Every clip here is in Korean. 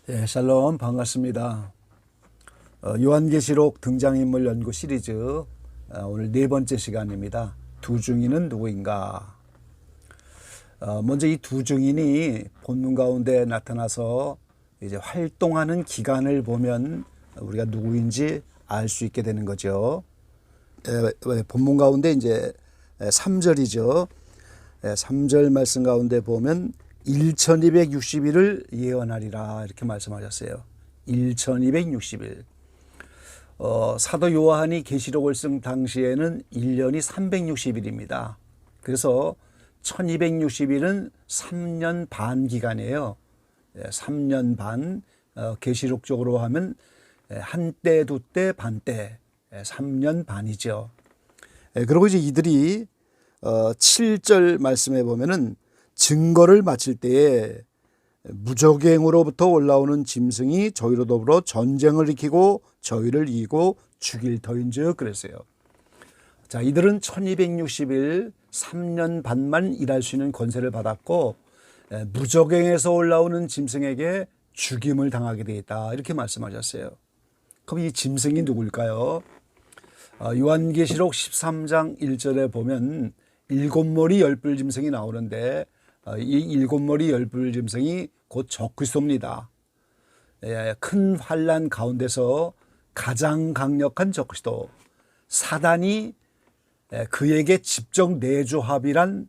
예, 샬롬 반갑습니다. 요한계시록 등장인물 연구 시리즈 오늘 네 번째 시간입니다. 두 증인은 누구인가? 먼저 이 두 증인이 본문 가운데 나타나서 이제 활동하는 기간을 보면 우리가 누구인지 알 수 있게 되는 거죠. 본문 가운데 이제 3절이죠. 3절 말씀 가운데 보면 1260일을 예언하리라 이렇게 말씀하셨어요. 1260일. 사도 요한이 계시록을 쓴 당시에는 1년이 360일입니다. 그래서 1260일은 3년 반 기간이에요. 3년 반, 계시록적으로 하면 한때, 두때, 반때, 3년 반이죠. 그리고 이제 이들이 7절 말씀에 보면은 증거를 마칠 때에 무적행으로부터 올라오는 짐승이 저희로 더불어 전쟁을 일으키고 저희를 이기고 죽일 터인즉 그랬어요. 자, 이들은 1260일 3년 반만 일할 수 있는 권세를 받았고 무적행에서 올라오는 짐승에게 죽임을 당하게 되어 있다 이렇게 말씀하셨어요. 그럼 이 짐승이 누굴까요? 요한계시록 13장 1절에 보면 7머리 열불 짐승이 나오는데 이 7머리 열불 짐승이 곧 적그리스도입니다. 큰 환난 가운데서 가장 강력한 적그리스도, 사단이 그에게 직접 내조합이란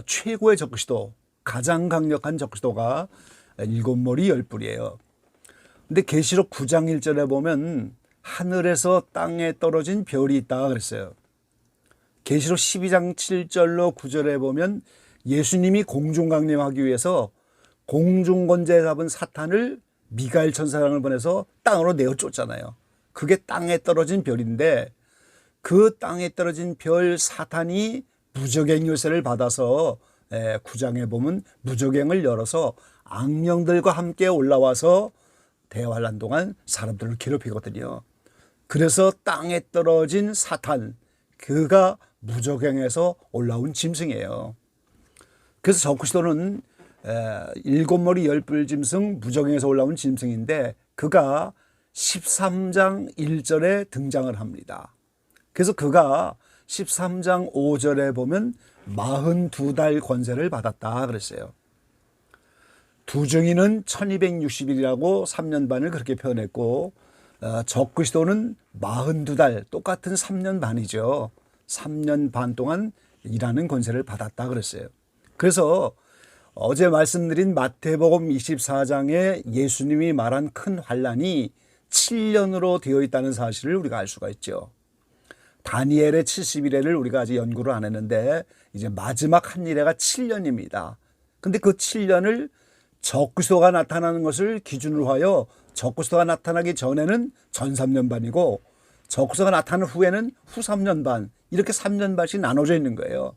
최고의 적그리스도, 가장 강력한 적그리스도가 7머리 열불이에요. 근데 계시록 9장 1절에 보면 하늘에서 땅에 떨어진 별이 있다 그랬어요. 계시록 12장 7절로 9절에 보면 예수님이 공중강림하기 위해서 공중권세 잡은 사탄을 미가엘 천사장을 보내서 땅으로 내어 쫓잖아요. 그게 땅에 떨어진 별인데 그 땅에 떨어진 별 사탄이 무적행 요새를 받아서 9장에 보면 무적행을 열어서 악령들과 함께 올라와서 대환란 동안 사람들을 괴롭히거든요. 그래서 땅에 떨어진 사탄, 그가 무적행에서 올라온 짐승이에요. 그래서 적그리스도는 7머리 열불 짐승 무적행에서 올라온 짐승인데 그가 13장 1절에 등장을 합니다. 그래서 그가 13장 5절에 보면 42달 권세를 받았다 그랬어요. 두 증인은 1260일이라고 3년 반을 그렇게 표현했고 적그리스도는 42달 똑같은 3년 반이죠. 3년 반 동안 일하는 권세를 받았다 그랬어요. 그래서 어제 말씀드린 마태복음 24장에 예수님이 말한 큰 환난이 7년으로 되어 있다는 사실을 우리가 알 수가 있죠. 다니엘의 70일에를 우리가 아직 연구를 안 했는데 이제 마지막 한 일회가 7년입니다. 근데 그 7년을 적그리스도가 나타나는 것을 기준으로 하여 적그리스도가 나타나기 전에는 전 3년 반이고 적그리스도가 나타난 후에는 후 3년 반 이렇게 3년 반씩 나눠져 있는 거예요.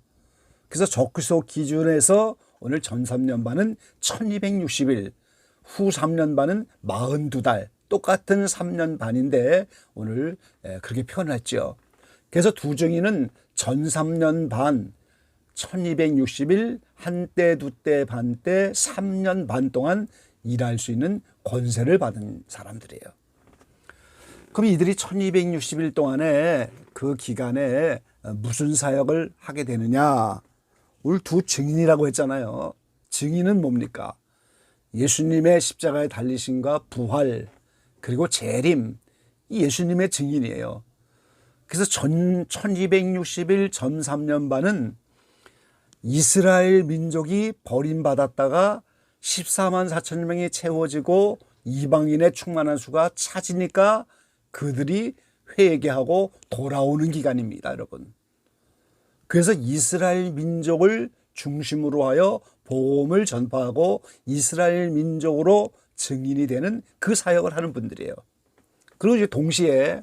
그래서 적그리스도 기준에서 오늘 전 3년 반은 1260일, 후 3년 반은 42달, 똑같은 3년 반인데 오늘 그렇게 표현했죠. 그래서 두 증인은 전 3년 반, 1260일, 한때, 두때, 반때, 3년 반 동안 일할 수 있는 권세를 받은 사람들이에요. 그럼 이들이 1260일 동안에 그 기간에 무슨 사역을 하게 되느냐? 오늘 두 증인이라고 했잖아요. 증인은 뭡니까? 예수님의 십자가에 달리심과 부활 그리고 재림, 이 예수님의 증인이에요. 그래서 1260일 전 3년 반은 이스라엘 민족이 버림받았다가 14만 4천 명이 채워지고 이방인의 충만한 수가 차지니까 그들이 회개하고 돌아오는 기간입니다, 여러분. 그래서 이스라엘 민족을 중심으로 하여 복음을 전파하고 이스라엘 민족으로 증인이 되는 그 사역을 하는 분들이에요. 그리고 이제 동시에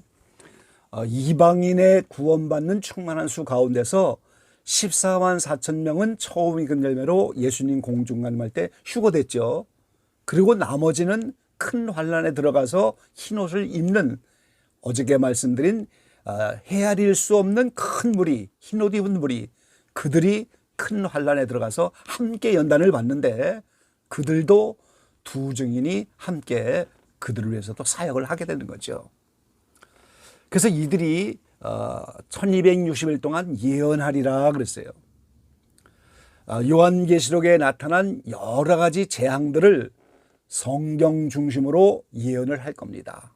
이방인의 구원받는 충만한 수 가운데서 14만 4천 명은 처음 익은 열매로 예수님 공중간임할 때 휴거됐죠. 그리고 나머지는 큰 환난에 들어가서 흰옷을 입는 어저께 말씀드린 헤아릴 수 없는 큰 무리, 흰옷 입은 무리, 그들이 큰 환난에 들어가서 함께 연단을 받는데 그들도 두 증인이 함께 그들을 위해서도 사역을 하게 되는 거죠. 그래서 이들이 1260일 동안 예언하리라 그랬어요. 요한계시록에 나타난 여러 가지 재앙들을 성경 중심으로 예언을 할 겁니다.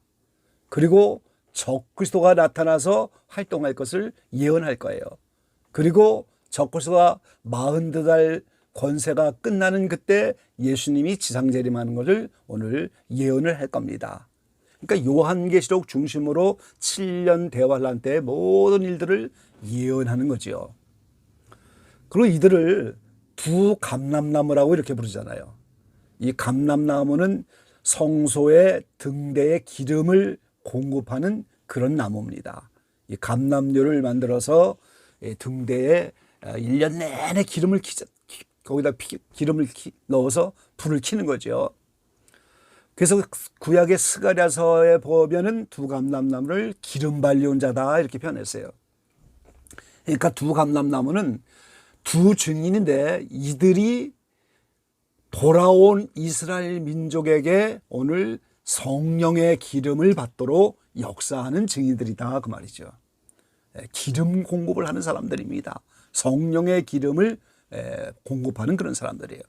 그리고 적그리스도가 나타나서 활동할 것을 예언할 거예요. 그리고 적그리스도가 42달 권세가 끝나는 그때 예수님이 지상재림하는 것을 오늘 예언을 할 겁니다. 그러니까 요한계시록 중심으로 7년 대환란 때의 모든 일들을 예언하는 거죠. 그리고 이들을 두 감람나무라고 이렇게 부르잖아요. 이 감람나무는 성소의 등대에 기름을 공급하는 그런 나무입니다. 이 감람류를 만들어서 등대에 1년 내내 기름을 거기다 기름을 넣어서 불을 켜는 거죠. 그래서 구약의 스가랴서에 보면은 두 감람나무를 기름 발려온 자다 이렇게 표현했어요. 그러니까 두 감람나무는 두 증인인데 이들이 돌아온 이스라엘 민족에게 오늘 성령의 기름을 받도록 역사하는 증인들이다 그 말이죠. 기름 공급을 하는 사람들입니다. 성령의 기름을 공급하는 그런 사람들이에요.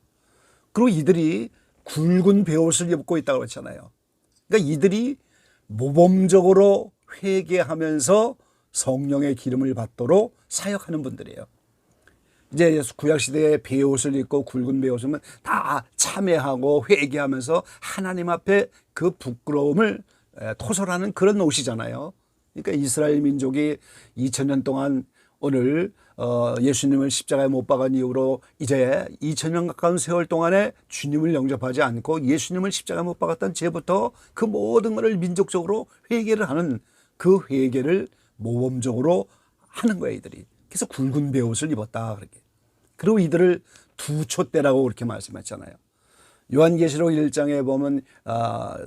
그리고 이들이 굵은 베옷을 입고 있다고 그랬잖아요. 그러니까 이들이 모범적으로 회개하면서 성령의 기름을 받도록 사역하는 분들이에요. 이제 구약시대에 베옷을 입고 굵은 베옷을 다 참회하고 회개하면서 하나님 앞에 그 부끄러움을 토설하는 그런 옷이잖아요. 그러니까 이스라엘 민족이 2000년 동안 오늘 예수님을 십자가에 못 박은 이후로 이제 2000년 가까운 세월 동안에 주님을 영접하지 않고 예수님을 십자가에 못 박았던 죄부터 그 모든 것을 민족적으로 회개를 하는 그 회개를 모범적으로 하는 거예요, 이들이. 그래서 굵은 베옷을 입었다 그렇게. 그리고 이들을 두 촛대라고 그렇게 말씀했잖아요. 요한계시록 1장에 보면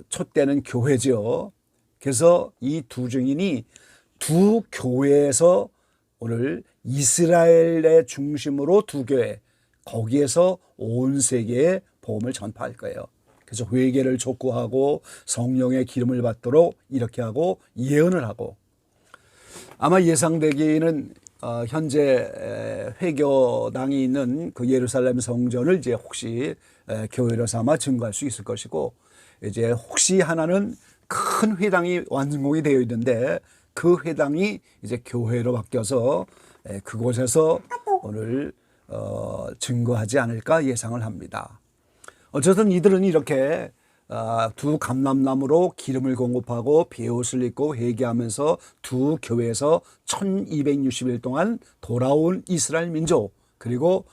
촛대는 교회죠. 그래서 이 두 증인이 두 교회에서 오늘 이스라엘의 중심으로 두 교회, 거기에서 온 세계에 복음을 전파할 거예요. 그래서 회개를 촉구하고 성령의 기름을 받도록 이렇게 하고 예언을 하고, 아마 예상되기는 현재 회교당이 있는 그 예루살렘 성전을 이제 혹시 교회로 삼아 증거할 수 있을 것이고, 이제 혹시 하나는 큰 회당이 완성이 되어 있는데 그 회당이 이제 교회로 바뀌어서 그곳에서 오늘 증거하지 않을까 예상을 합니다. 어쨌든 이들은 이렇게 두 감람나무로 기름을 공급하고 베옷을 입고 회개하면서 두 교회에서 1260일 동안 돌아온 이스라엘 민족, 그리고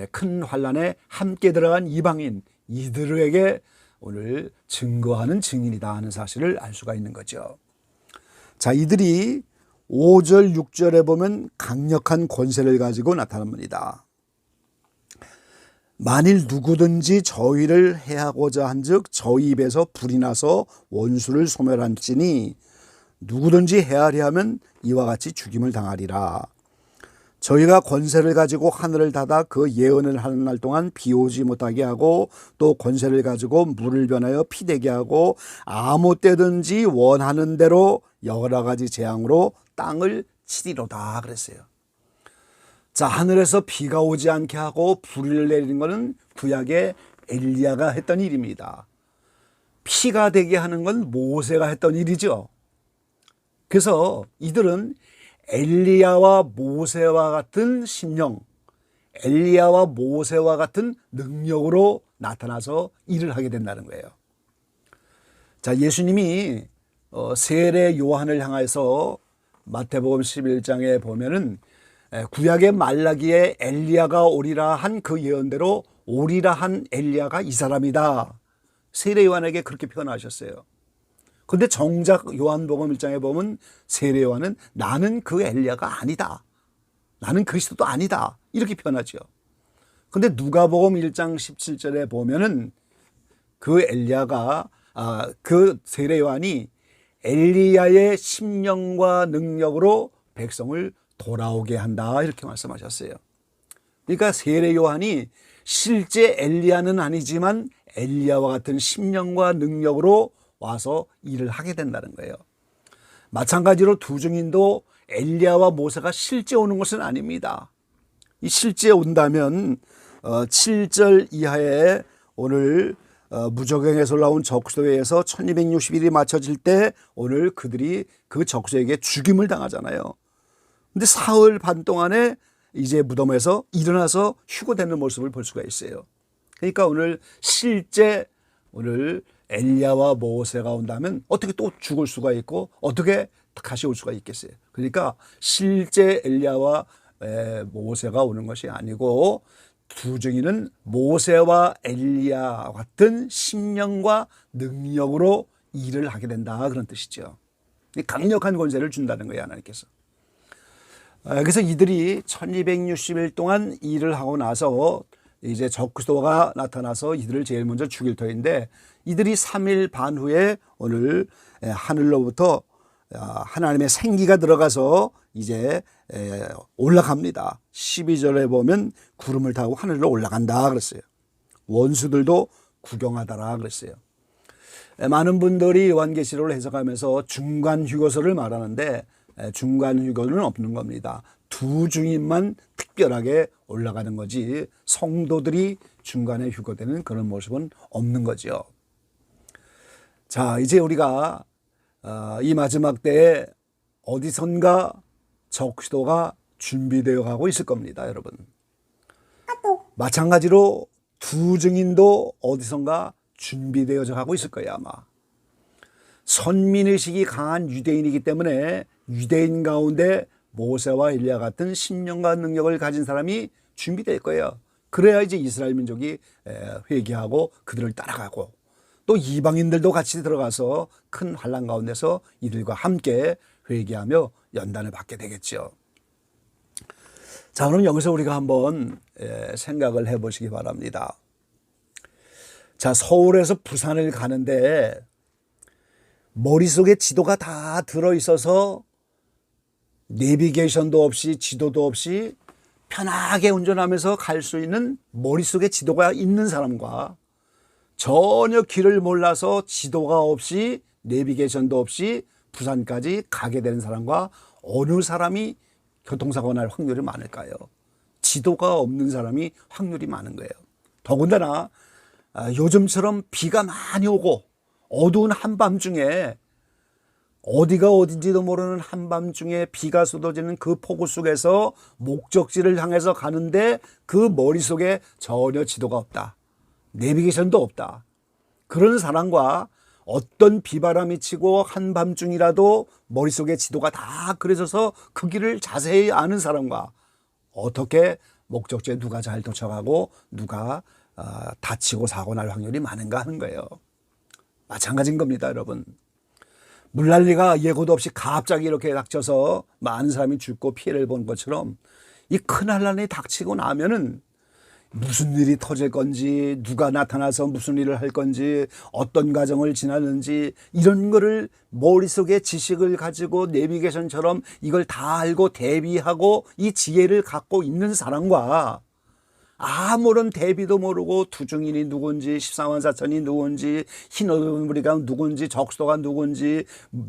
큰 환란에 함께 들어간 이방인, 이들에게 오늘 증거하는 증인이다 하는 사실을 알 수가 있는 거죠. 자, 이들이 5절 6절에 보면 강력한 권세를 가지고 나타납니다. 만일 누구든지 저희를 해하고자 한즉 저희 입에서 불이 나서 원수를 소멸할지니 누구든지 해하려 하면 이와 같이 죽임을 당하리라. 저희가 권세를 가지고 하늘을 닫아 그 예언을 하는 날 동안 비 오지 못하게 하고, 또 권세를 가지고 물을 변하여 피 되게 하고, 아무 때든지 원하는 대로 여러 가지 재앙으로 땅을 치리로다 그랬어요. 자, 하늘에서 비가 오지 않게 하고 불을 내리는 것은 구약의 엘리야가 했던 일입니다. 피가 되게 하는 건 모세가 했던 일이죠. 그래서 이들은 엘리야와 모세와 같은 심령, 엘리야와 모세와 같은 능력으로 나타나서 일을 하게 된다는 거예요. 자, 예수님이 세례 요한을 향해서 마태복음 11장에 보면은 구약의 말라기에 엘리야가 오리라 한 그 예언대로 오리라 한 엘리야가 이 사람이다. 세례 요한에게 그렇게 표현하셨어요. 그런데 정작 요한복음 1장에 보면 세례 요한은 나는 그 엘리야가 아니다, 나는 그리스도도 아니다 이렇게 표현하죠. 그런데 누가복음 1장 17절에 보면은 그 엘리야가 그 세례 요한이 엘리야의 심령과 능력으로 백성을 돌아오게 한다 이렇게 말씀하셨어요. 그러니까 세례 요한이 실제 엘리야는 아니지만 엘리야와 같은 심령과 능력으로 와서 일을 하게 된다는 거예요. 마찬가지로 두 증인도 엘리야와 모세가 실제 오는 것은 아닙니다. 이 실제 온다면 7절 이하에 오늘 무적행에서 나온 적수에서 1260일이 맞춰질 때 오늘 그들이 그 적수에게 죽임을 당하잖아요. 근데 사흘 반 동안에 이제 무덤에서 일어나서 휴거되는 모습을 볼 수가 있어요. 그러니까 오늘 실제 오늘 엘리야와 모세가 온다면 어떻게 또 죽을 수가 있고 어떻게 다시 올 수가 있겠어요. 그러니까 실제 엘리야와 모세가 오는 것이 아니고 두 증인은 모세와 엘리야 같은 심령과 능력으로 일을 하게 된다, 그런 뜻이죠. 강력한 권세를 준다는 거예요, 하나님께서. 그래서 이들이 1260일 동안 일을 하고 나서 이제 적그리스도가 나타나서 이들을 제일 먼저 죽일 터인데, 이들이 3일 반 후에 오늘 하늘로부터 하나님의 생기가 들어가서 이제 올라갑니다. 12절에 보면 구름을 타고 하늘로 올라간다 그랬어요. 원수들도 구경하더라 그랬어요. 많은 분들이 요한계시록을 해석하면서 중간 휴거소를 말하는데 중간 휴거는 없는 겁니다. 두 증인만 특별하게 올라가는 거지 성도들이 중간에 휴거되는 그런 모습은 없는 거죠. 자, 이제 우리가 이 마지막 때에 어디선가 적그리스도가 준비되어 가고 있을 겁니다, 여러분. 마찬가지로 두 증인도 어디선가 준비되어져 가고 있을 거예요, 아마. 선민의식이 강한 유대인이기 때문에 유대인 가운데 모세와 엘리야 같은 신령과 능력을 가진 사람이 준비될 거예요. 그래야 이제 이스라엘 민족이 회개하고 그들을 따라가고 또 이방인들도 같이 들어가서 큰 환난 가운데서 이들과 함께 회개하며 연단을 받게 되겠죠. 자, 그럼 여기서 우리가 한번 생각을 해보시기 바랍니다. 자, 서울에서 부산을 가는데 머릿속에 지도가 다 들어있어서 내비게이션도 없이 지도도 없이 편하게 운전하면서 갈 수 있는 머릿속에 지도가 있는 사람과 전혀 길을 몰라서 지도가 없이 내비게이션도 없이 부산까지 가게 되는 사람과 어느 사람이 교통사고 날 확률이 많을까요? 지도가 없는 사람이 확률이 많은 거예요. 더군다나 요즘처럼 비가 많이 오고 어두운 한밤중에 어디가 어딘지도 모르는 한밤중에 비가 쏟아지는 그 폭우 속에서 목적지를 향해서 가는데 그 머릿속에 전혀 지도가 없다. 내비게이션도 없다. 그런 사람과 어떤 비바람이 치고 한밤중이라도 머릿속에 지도가 다 그려져서 그 길을 자세히 아는 사람과 어떻게 목적지에 누가 잘 도착하고 누가 다치고 사고 날 확률이 많은가 하는 거예요. 마찬가지인 겁니다, 여러분. 물난리가 예고도 없이 갑자기 이렇게 닥쳐서 많은 사람이 죽고 피해를 본 것처럼 이 큰 환난이 닥치고 나면은 무슨 일이 터질 건지, 누가 나타나서 무슨 일을 할 건지, 어떤 과정을 지나는지 이런 거를 머릿속에 지식을 가지고 내비게이션처럼 이걸 다 알고 대비하고 이 지혜를 갖고 있는 사람과 아무런 대비도 모르고 투증인이 누군지, 14만 4천이 누군지, 흰옷무리가 누군지, 적수도가 누군지,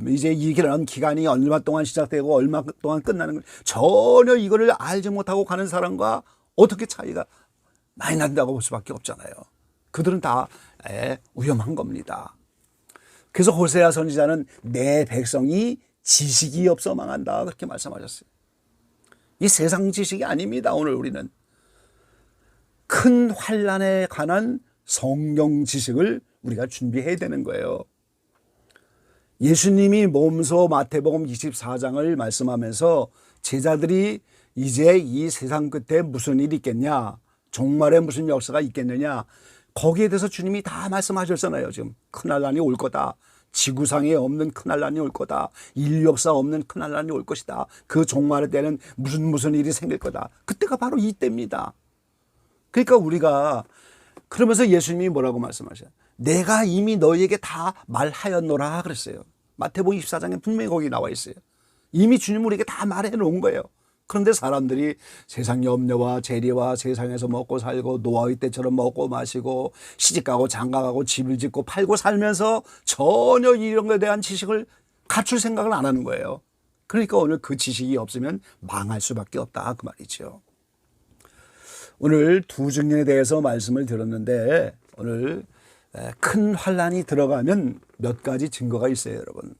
이제 이 기간이 얼마 동안 시작되고 얼마 동안 끝나는 걸 전혀 이거를 알지 못하고 가는 사람과 어떻게 차이가 많이 난다고 볼 수밖에 없잖아요. 그들은 다 위험한 겁니다. 그래서 호세아 선지자는 내 백성이 지식이 없어 망한다 그렇게 말씀하셨어요. 이 세상 지식이 아닙니다. 오늘 우리는 큰 환난에 관한 성경 지식을 우리가 준비해야 되는 거예요. 예수님이 몸소 마태복음 24장을 말씀하면서 제자들이 이제 이 세상 끝에 무슨 일이 있겠냐, 종말에 무슨 역사가 있겠느냐, 거기에 대해서 주님이 다 말씀하셨잖아요. 지금 큰 환난이 올 거다. 지구상에 없는 큰 환난이 올 거다. 인류 역사 없는 큰 환난이 올 것이다. 그 종말의 때는 무슨 일이 생길 거다. 그때가 바로 이때입니다. 그러니까 우리가 그러면서 예수님이 뭐라고 말씀하셔요? 내가 이미 너희에게 다 말하였노라 그랬어요. 마태복음 24장에 분명히 거기 나와 있어요. 이미 주님 우리에게 다 말해 놓은 거예요. 그런데 사람들이 세상 염려와 재리와 세상에서 먹고 살고 노아의 때처럼 먹고 마시고 시집가고 장가가고 집을 짓고 팔고 살면서 전혀 이런 것에 대한 지식을 갖출 생각을 안 하는 거예요. 그러니까 오늘 그 지식이 없으면 망할 수밖에 없다 그 말이죠. 오늘 두 증인에 대해서 말씀을 들었는데 오늘 큰 환란이 들어가면 몇 가지 증거가 있어요, 여러분.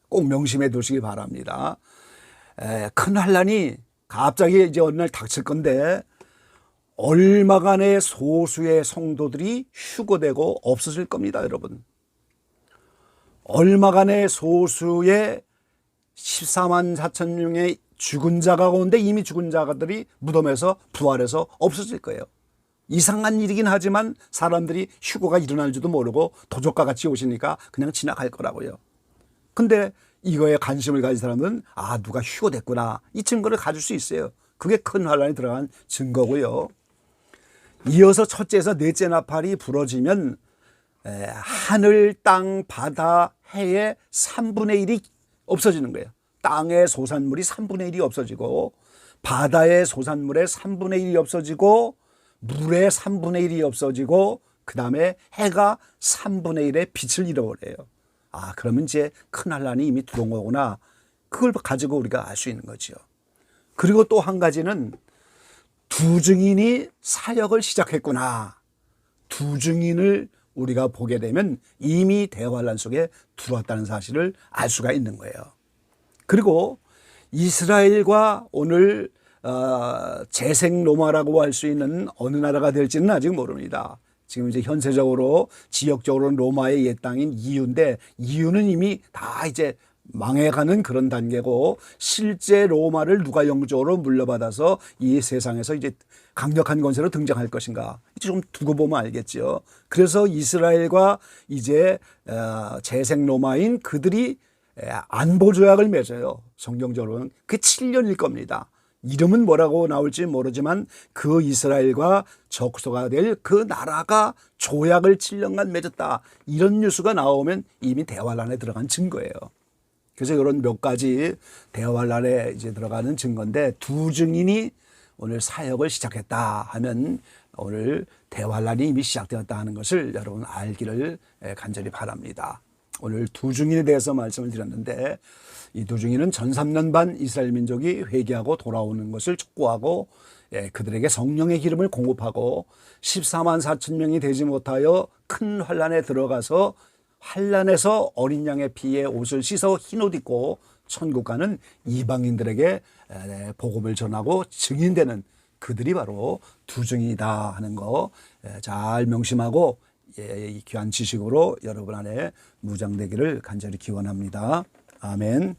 꼭 명심해 두시기 바랍니다. 큰 환란이 갑자기 이제 어느 날 닥칠 건데 얼마간의 소수의 성도들이 휴거되고 없어질 겁니다, 여러분. 얼마간의 소수의 14만 4천 명의 죽은 자가 가운데 이미 죽은 자들이 무덤에서 부활해서 없어질 거예요. 이상한 일이긴 하지만 사람들이 휴거가 일어날 줄도 모르고 도적과 같이 오시니까 그냥 지나갈 거라고요. 근데 이거에 관심을 가진 사람은 누가 휴거됐구나 이 증거를 가질 수 있어요. 그게 큰 환란이 들어간 증거고요. 이어서 첫째에서 넷째 나팔이 부러지면 하늘, 땅, 바다, 해의 3분의 1이 없어지는 거예요. 땅의 소산물이 3분의 1이 없어지고 바다의 소산물의 3분의 1이 없어지고 물의 3분의 1이 없어지고 그 다음에 해가 3분의 1의 빛을 잃어버려요. 그러면 이제 큰 환란이 이미 들어온 거구나. 그걸 가지고 우리가 알 수 있는 거죠. 그리고 또 한 가지는 두 증인이 사역을 시작했구나. 두 증인을 우리가 보게 되면 이미 대환란 속에 들어왔다는 사실을 알 수가 있는 거예요. 그리고 이스라엘과 오늘 재생 로마라고 할 수 있는 어느 나라가 될지는 아직 모릅니다. 지금 이제 현세적으로 지역적으로는 로마의 옛 땅인 이유인데 이유는 이미 다 이제 망해가는 그런 단계고 실제 로마를 누가 영적으로 물려받아서 이 세상에서 이제 강력한 권세로 등장할 것인가 이제 좀 두고 보면 알겠죠. 그래서 이스라엘과 이제 재생 로마인 그들이 안보 조약을 맺어요. 성경적으로는 그게 7년일 겁니다. 이름은 뭐라고 나올지 모르지만 그 이스라엘과 적수가 될 그 나라가 조약을 7년간 맺었다. 이런 뉴스가 나오면 이미 대환란에 들어간 증거예요. 그래서 이런 몇 가지 대환란에 이제 들어가는 증거인데 두 증인이 오늘 사역을 시작했다 하면 오늘 대환란이 이미 시작되었다 하는 것을 여러분 알기를 간절히 바랍니다. 오늘 두 증인에 대해서 말씀을 드렸는데 이 두 증인은 전 3년 반 이스라엘 민족이 회개하고 돌아오는 것을 촉구하고 그들에게 성령의 기름을 공급하고 14만 4천 명이 되지 못하여 큰 환란에 들어가서 환란에서 어린 양의 피에 옷을 씻어 흰옷 입고 천국 가는 이방인들에게 복음을 전하고 증인되는 그들이 바로 두 증인이다 하는 거 잘 명심하고 이 귀한 지식으로 여러분 안에 무장되기를 간절히 기원합니다. 아멘.